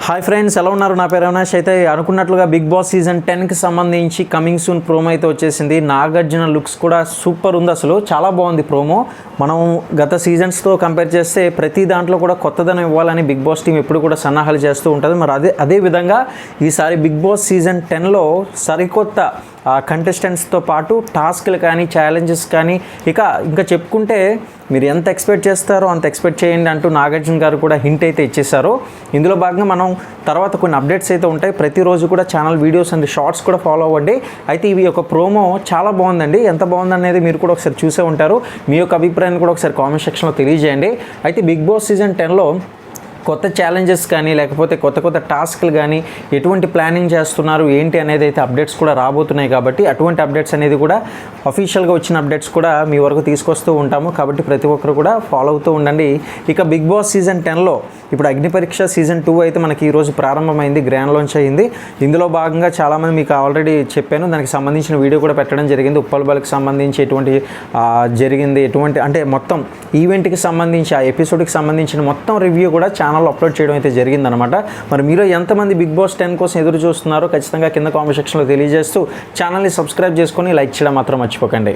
Hi friends, ఎలా ఉన్నారు? నా పేరు అవినాష్. అయితే అనుకున్నట్లుగా బిగ్ బాస్ సీజన్ 10కి సంబంధించి కమింగ్ సూన్ ప్రోమో అయితే వచ్చేసింది. నాగార్జున లుక్స్ కూడా సూపర్ ఉంది, అసలు చాలా బాగుంది ప్రోమో. మనం గత సీజన్స్తో కంపేర్ చేస్తే ప్రతి దాంట్లో కూడా కొత్తదనం ఇవ్వాలని బిగ్ బాస్ టీం ఎప్పుడు కూడా సన్నాహాలు చేస్తూ ఉంటుంది. మరి అదే విధంగా ఈసారి బిగ్ బాస్ సీజన్ 10లో సరికొత్త కంటెస్టెంట్స్తో పాటు టాస్క్లు కానీ ఛాలెంజెస్ కానీ ఇంకా చెప్పుకుంటే మీరు ఎంత ఎక్స్పెక్ట్ చేస్తారో అంత ఎక్స్పెక్ట్ చేయండి అంటూ నాగార్జున గారు కూడా హింట్ అయితే ఇచ్చేశారు. ఇందులో భాగంగా మనం తర్వాత కొన్ని అప్డేట్స్ అయితే ఉంటాయి. ప్రతిరోజు కూడా ఛానల్ వీడియోస్ అండ్ షార్ట్స్ కూడా ఫాలో అవ్వండి. అయితే ఇవి ఒక ప్రోమో చాలా బాగుందండి. ఎంత బాగుందనేది మీరు కూడా ఒకసారి చూసే ఉంటారు. మీ యొక్క అభిప్రాయాన్ని కూడా ఒకసారి కామెంట్ సెక్షన్లో తెలియజేయండి. అయితే బిగ్ బాస్ సీజన్ 10లో కొత్త ఛాలెంజెస్ కానీ లేకపోతే కొత్త టాస్క్లు కానీ ఎటువంటి ప్లానింగ్ చేస్తున్నారు ఏంటి అనేది అయితే అప్డేట్స్ కూడా రాబోతున్నాయి. కాబట్టి అటువంటి అప్డేట్స్ అనేది కూడా అఫీషియల్గా వచ్చిన అప్డేట్స్ కూడా మీ వరకు తీసుకొస్తూ ఉంటాము. కాబట్టి ప్రతి ఒక్కరు కూడా ఫాలో అవుతూ ఉండండి. ఇక బిగ్ బాస్ సీజన్ 10లో ఇప్పుడు అగ్ని పరీక్ష సీజన్ 2 అయితే మనకి ఈరోజు ప్రారంభమైంది, గ్రాండ్ లాంచ్ అయ్యింది. ఇందులో భాగంగా చాలామంది మీకు ఆల్రెడీ చెప్పాను, దానికి సంబంధించిన వీడియో కూడా పెట్టడం జరిగింది. ఉప్పల్ బాల్కి సంబంధించి ఎటువంటి జరిగింది, ఎటువంటి అంటే మొత్తం ఈవెంట్కి సంబంధించి ఆ ఎపిసోడ్కి సంబంధించిన మొత్తం రివ్యూ కూడా ఛానల్లో అప్లోడ్ చేయడం అయితే జరిగిందనమాట. మరి మీరు ఎంతమంది బిగ్ బాస్ 10 కోసం ఎదురు చూస్తున్నారో ఖచ్చితంగా కింద కామెంట్ సెక్షన్లో తెలియజేస్తూ ఛానల్ని సబ్స్క్రైబ్ చేసుకొని లైక్ చేయడం మాత్రం మర్చిపోకండి.